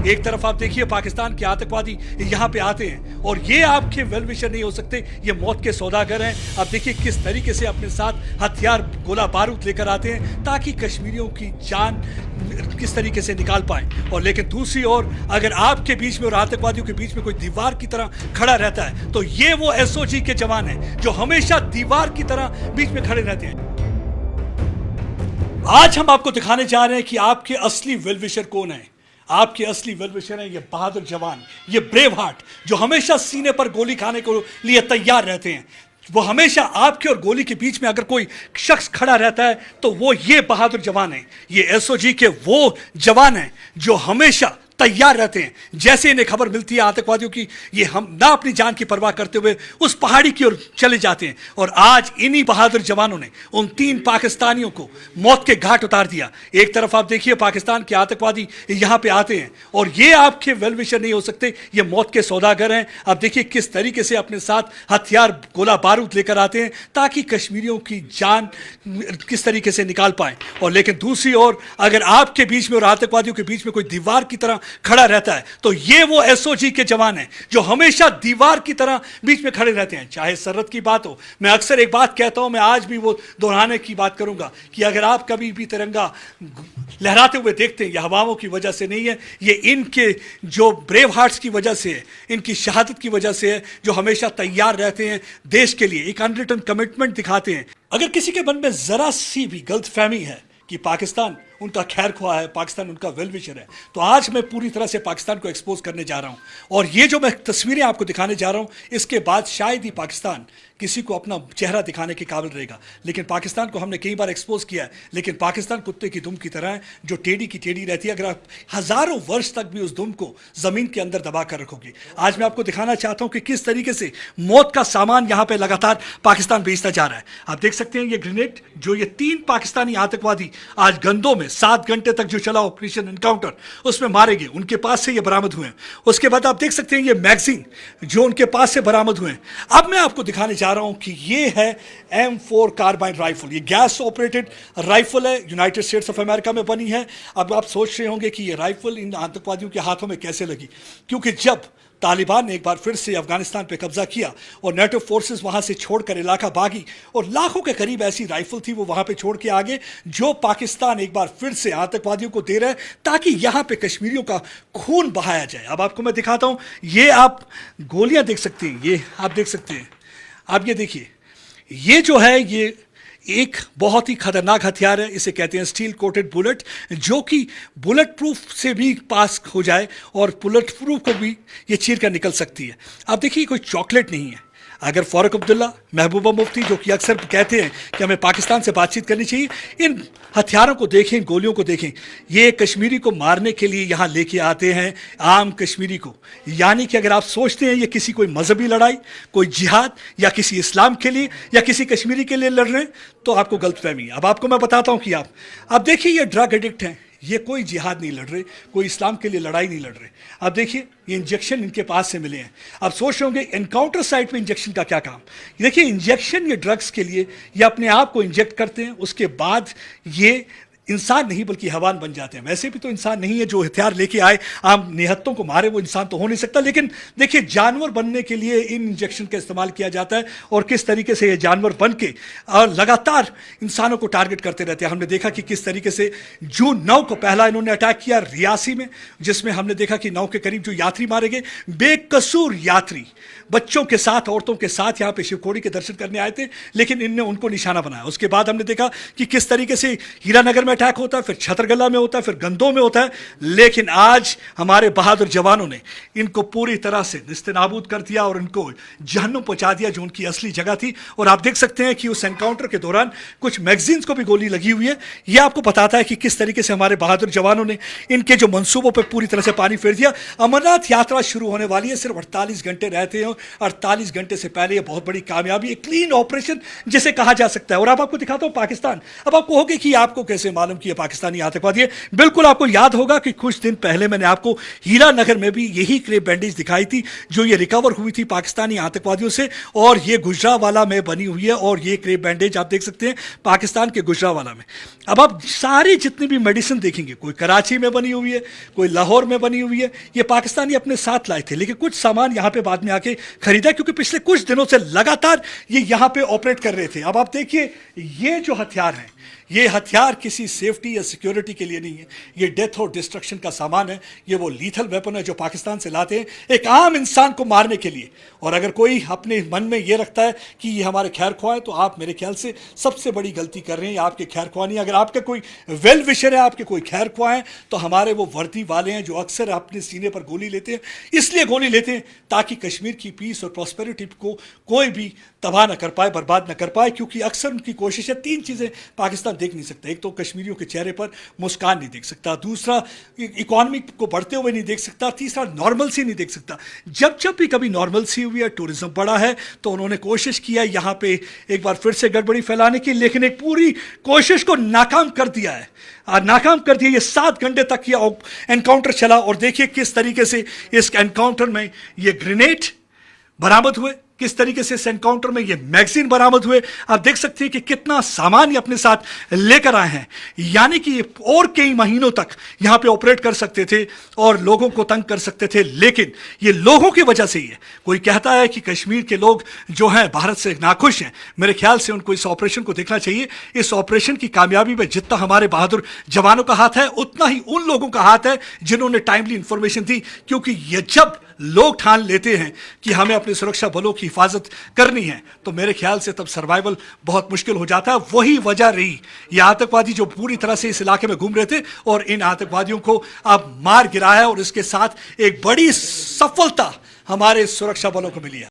एक तरफ आप देखिए पाकिस्तान के आतंकवादी यहाँ पे आते हैं और ये आपके वेल विशर नहीं हो सकते, ये मौत के सौदागर हैं। आप देखिए किस तरीके से अपने साथ हथियार गोला बारूद लेकर आते हैं ताकि कश्मीरियों की जान किस तरीके से निकाल पाए। और लेकिन दूसरी ओर अगर आपके बीच में और आतंकवादियों के बीच में कोई दीवार की तरह खड़ा रहता है तो ये वो एसओजी के जवान हैं जो हमेशा दीवार की तरह बीच में खड़े रहते हैं। आज हम आपको दिखाने जा रहे हैं कि आपके असली वेल विशर कौन है। आपके असली वेल विशर हैं ये बहादुर जवान, ये ब्रेव हार्ट जो हमेशा सीने पर गोली खाने के लिए तैयार रहते हैं। वो हमेशा आपके और गोली के बीच में अगर कोई शख्स खड़ा रहता है तो वो ये बहादुर जवान है, ये एसओजी के वो जवान हैं जो हमेशा तैयार रहते हैं। जैसे इन्हें खबर मिलती है आतंकवादियों की, ये हम ना अपनी जान की परवाह करते हुए उस पहाड़ी की ओर चले जाते हैं। और आज इन्हीं बहादुर जवानों ने उन 3 पाकिस्तानियों को मौत के घाट उतार दिया। एक तरफ आप देखिए पाकिस्तान के आतंकवादी यहाँ पे आते हैं और ये आपके वेल विशर नहीं हो सकते, ये मौत के सौदागर हैं। आप देखिए किस तरीके से अपने साथ हथियार गोला बारूद लेकर आते हैं ताकि कश्मीरियों की जान किस तरीके से निकाल पाए। और लेकिन दूसरी ओर अगर आपके बीच में और आतंकवादियों के बीच में कोई दीवार की तरह खड़ा रहता है तो ये वो एसओजी के जवान हैं जो हमेशा दीवार की तरह बीच में खड़े रहते हैं। चाहे सरहद की बात हो, मैं अक्सर एक बात कहता हूं, मैं आज भी वो दोहराने की बात करूंगा कि अगर आप कभी भी तिरंगा लहराते हुए देखते हैं, यह हवाओं की वजह से नहीं है, ये इनके जो ब्रेव हार्ट्स की वजह से है, इनकी शहादत की वजह से है, जो हमेशा तैयार रहते हैं देश के लिए, एक अनरिटन कमिटमेंट दिखाते हैं। अगर किसी के मन में जरा सी भी गलतफहमी है कि पाकिस्तान उनका खैर ख्वाह है, पाकिस्तान उनका वेल विशर है, तो आज मैं पूरी तरह से पाकिस्तान को एक्सपोज करने जा रहा हूं। और ये जो मैं तस्वीरें आपको दिखाने जा रहा हूं, इसके बाद शायद ही पाकिस्तान किसी को अपना चेहरा दिखाने के काबिल रहेगा। लेकिन पाकिस्तान को हमने कई बार एक्सपोज किया है, लेकिन पाकिस्तान कुत्ते की दुम की तरह है जो टेढ़ी की टेढ़ी रहती है। अगर आप हजारों वर्ष तक भी उस दुम को जमीन के अंदर दबा कर रखोगे। आज मैं आपको दिखाना चाहता हूं कि किस तरीके से मौत का सामान यहां पर लगातार पाकिस्तान भेजता जा रहा है। आप देख सकते हैं ये ग्रेनेड जो ये 3 पाकिस्तानी आतंकवादी आज गंदों में 7 घंटे तक जो चला ऑपरेशन एनकाउंटर, उसमें मारे गए, उनके पास से ये बरामद हुए हैं। उसके बाद आप देख सकते हैं ये मैगजीन जो उनके पास से बरामद हुए हैं। अब मैं आपको दिखाने जा रहा हूं कि ये है M4 कार्बाइन राइफल, ये गैस ऑपरेटेड राइफल है, यूनाइटेड स्टेट्स ऑफ अमेरिका में बनी है। अब आप सोच रहे होंगे कि ये राइफल इन आतंकवादियों के हाथों में कैसे लगी, क्योंकि जब तालिबान ने एक बार फिर से अफगानिस्तान पे कब्जा किया और नेटो फोर्सेस वहां से छोड़कर इलाका भागी और लाखों के करीब ऐसी राइफल थी वो वहां पे छोड़ के आगे, जो पाकिस्तान एक बार फिर से आतंकवादियों को दे रहा है ताकि यहां पे कश्मीरियों का खून बहाया जाए। अब आपको मैं दिखाता हूं, ये आप गोलियां देख सकते हैं, ये आप देख सकते हैं। आप ये देखिए, ये जो है ये एक बहुत ही खतरनाक हथियार है, इसे कहते हैं स्टील कोटेड बुलेट, जो कि बुलेट प्रूफ से भी पास हो जाए और बुलेट प्रूफ को भी ये चीर कर निकल सकती है। आप देखिए कोई चॉकलेट नहीं है। अगर फारूक अब्दुल्ला, महबूबा मुफ्ती जो कि अक्सर कहते हैं कि हमें पाकिस्तान से बातचीत करनी चाहिए, इन हथियारों को देखें, गोलियों को देखें, ये कश्मीरी को मारने के लिए यहाँ लेके आते हैं आम कश्मीरी को। यानी कि अगर आप सोचते हैं ये किसी कोई मजहबी लड़ाई, कोई जिहाद या किसी इस्लाम के लिए या किसी कश्मीरी के लिए लड़ रहे हैं तो आपको गलतफहमी है। अब आपको मैं बताता हूँ कि आप देखिए ये ड्रग एडिक्ट हैं, ये कोई जिहाद नहीं लड़ रहे, कोई इस्लाम के लिए लड़ाई नहीं लड़ रहे। अब देखिए ये इंजेक्शन इनके पास से मिले हैं। अब सोच रहे होंगे एनकाउंटर साइट पे इंजेक्शन का क्या काम। देखिए इंजेक्शन ये ड्रग्स के लिए, ये अपने आप को इंजेक्ट करते हैं, उसके बाद ये इंसान नहीं बल्कि हैवान बन जाते हैं। वैसे भी तो इंसान नहीं है, जो हथियार लेके आए आम निहत्तों को मारे वो इंसान तो हो नहीं सकता। लेकिन देखिए जानवर बनने के लिए इन इंजेक्शन का इस्तेमाल किया जाता है और किस तरीके से ये जानवर बन के लगातार इंसानों को टारगेट करते रहते हैं। हमने देखा कि किस तरीके से जून 9 को पहला इन्होंने अटैक किया रियासी में, जिसमें हमने देखा कि 9 के करीब जो यात्री मारे गए, बेकसूर यात्री बच्चों के साथ, औरतों के साथ यहाँ पे शिवखोड़ी के दर्शन करने आए थे, लेकिन इनने उनको निशाना बनाया। उसके बाद हमने देखा कि किस तरीके से हीरानगर में अटैक होता है, फिर छतरगला में होता है, फिर गंदों में होता है। लेकिन आज हमारे बहादुर जवानों ने इनको पूरी तरह से निस्तेनाबूद कर दिया और इनको जहन्नुम पहुंचा दिया जो उनकी असली जगह थी। और आप देख सकते हैं कि उस एनकाउंटर के दौरान कुछ मैगजीन्स को भी गोली लगी हुई है। यह आपको बताता है कि किस तरीके से हमारे बहादुर जवानों ने इनके जो मंसूबों पर पूरी तरह से पानी फेर दिया। अमरनाथ यात्रा शुरू होने वाली है, सिर्फ 48 घंटे रहते हैं, 48 घंटे से पहले यह बहुत बड़ी कामयाबी, एक क्लीन ऑपरेशन जिसे कहा जा सकता है। और अब आपको दिखाता हूं पाकिस्तान। अब आप कहोगे कि आपको कैसे मालूम मालूम कि ये पाकिस्तानी आतंकवादी है। बिल्कुल आपको याद होगा कि कुछ दिन पहले मैंने आपको हीरा नगर में भी यही क्रेप बैंडेज दिखाई थी जो ये रिकवर हुई थी पाकिस्तानी आतंकवादियों से, और ये गुजरावाला में बनी हुई है, और ये क्रेप बैंडेज आप देख सकते हैं पाकिस्तान के गुजरावाला में। अब आप सारी जितनी भी मेडिसिन देखेंगे, कोई कराची में बनी हुई है, कोई लाहौर में बनी हुई है, ये पाकिस्तानी अपने साथ लाए थे, लेकिन कुछ सामान यहां पे बाद में आके खरीदा क्योंकि पिछले कुछ दिनों से लगातार ये यहां पे ऑपरेट कर रहे थे। अब आप देखिए ये जो हथियार हैं, ये हथियार किसी सेफ्टी या सिक्योरिटी के लिए नहीं है, ये डेथ और डिस्ट्रक्शन का सामान है। ये वो लीथल वेपन है जो पाकिस्तान से लाते हैं एक आम इंसान को मारने के लिए। और अगर कोई अपने मन में ये रखता है कि ये हमारे खैर ख्वाह है, तो आप मेरे ख्याल से सबसे बड़ी गलती कर रहे हैं। आपके खैर ख्वाह नहीं, अगर आपका कोई वेल विशर है, आपके कोई खैर ख्वाह है, तो हमारे वो वर्दी वाले हैं जो अक्सर अपने सीने पर गोली लेते हैं। इसलिए गोली लेते हैं ताकि कश्मीर की पीस और प्रॉस्पेरिटी को कोई भी तबाह न कर पाए, बर्बाद न कर पाए, क्योंकि अक्सर उनकी कोशिश है। तीन चीज़ें पाकिस्तान देख नहीं सकता, एक तो कश्मीरियों के चेहरे पर मुस्कान नहीं देख सकता, दूसरा इकोनॉमी को बढ़ते हुए नहीं देख सकता, तीसरा नॉर्मलसी नहीं देख सकता। जब जब भी कभी नॉर्मलसी हुई है, टूरिज्म बढ़ा है, तो उन्होंने कोशिश किया यहाँ पे एक बार फिर से गड़बड़ी फैलाने की, लेकिन एक पूरी कोशिश को नाकाम कर दिया है। नाकाम कर दिया। ये 7 घंटे तक ये एनकाउंटर चला, और देखिए किस तरीके से इस एनकाउंटर में ये ग्रेनेड बरामद हुए, किस तरीके से इस एनकाउंटर में ये मैगजीन बरामद हुए। आप देख सकते हैं कि कितना सामान ये अपने साथ लेकर आए हैं, यानी कि ये और कई महीनों तक यहां पे ऑपरेट कर सकते थे और लोगों को तंग कर सकते थे, लेकिन ये लोगों की वजह से ही है। कोई कहता है कि कश्मीर के लोग जो हैं भारत से नाखुश हैं, मेरे ख्याल से उनको इस ऑपरेशन को देखना चाहिए। इस ऑपरेशन की कामयाबी में जितना हमारे बहादुर जवानों का हाथ है, उतना ही उन लोगों का हाथ है जिन्होंने टाइमली इंफॉर्मेशन दी, क्योंकि ये जब लोग ठान लेते हैं कि हमें अपने सुरक्षा बलों की हिफाजत करनी है, तो मेरे ख्याल से तब सर्वाइवल बहुत मुश्किल हो जाता है। वही वजह रही ये आतंकवादी जो पूरी तरह से इस इलाके में घूम रहे थे, और इन आतंकवादियों को अब मार गिराया, और इसके साथ एक बड़ी सफलता हमारे सुरक्षा बलों को मिली है।